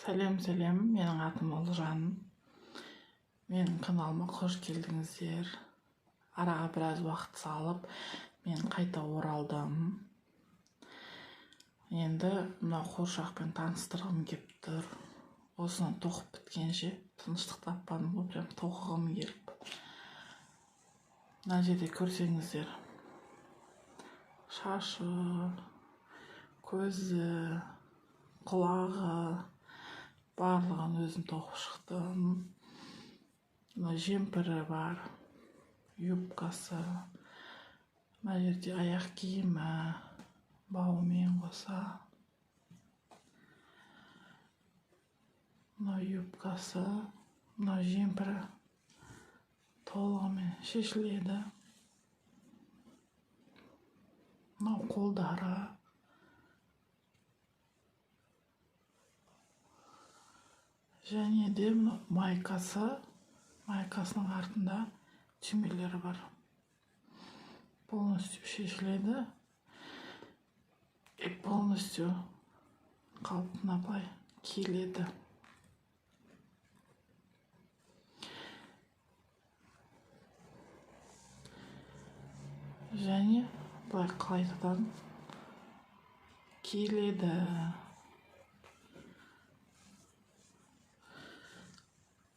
Сәлем, менің атым Олжан. Менің каналыма қош келдіңіздер. Араға біраз уақыт салып, мен қайта оралдым. Енді мына қуыршақпен таныстырғым келіп тұр. Осыны тоқып біткенше тыныштық таппадым ғой, прям тоқығым келіп. Мына жерде көрсеңіздер, шашы, көзі, құлағы барлығын өзім тоқып шықтым. Мына жемпірі бар, юбкасы, мына жерде аяқ киімі, бауымен қоса. Мына юбкасы, мына жемпірі толығымен шешіледі. Мына қолдары. Және де майкасының артында түймелері бар. Полностью шешіледі. И полностью қалпына былай киіледі. Және былай қайтадан киіледі.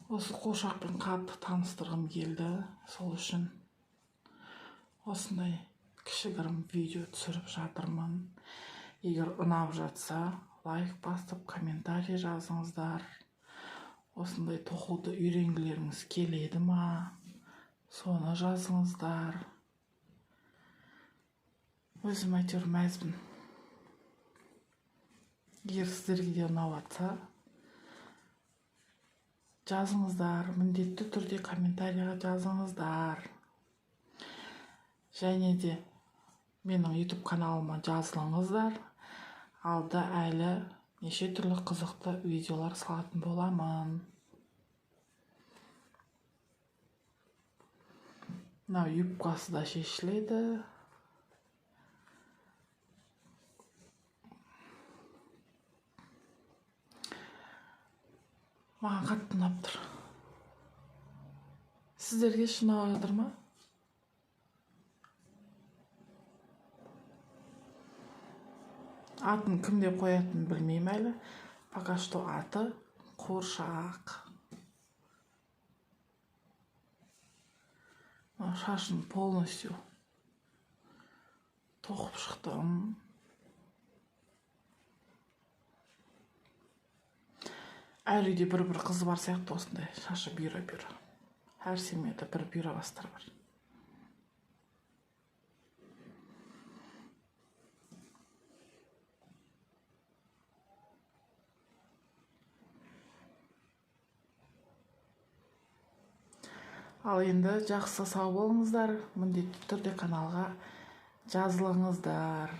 Осы қуыршақпен қатты таныстырғым келді. Сол үшін осындай кішігірім видео түсіріп жатырмын. Егер ұнап жатса, лайк басып, комментарий жазыңыздар. Осындай тоқуды үйренгілеріңіз келеді ма? Соны жазыңыздар. Өзім әйтеуір мәзбін. Егер сіздерге де ұнап жатса, жазыңыздар, міндетті түрде комментарийға жазыңыздар. Және де менің YouTube каналыма жазылыңыздар. Алда әлі неше түрлі қызықты видеолар салатын боламын. Мынау юбкасы да шешіледі. Маған қатты ұнап тұр. Сіздерге ұнап жатыр ма? Атын кім деп қоятынын білмеймін әлі. Пока что аты қуыршақ. Шашын полностью тоқып шықтым. Әр үйде бір қыз бар сияқты, осындай шашы бүйра. Әр семьяда бір бүйра бастар бар. Ал енді жақсы сау болыңыздар, міндетті түрде каналға жазылыңыздар.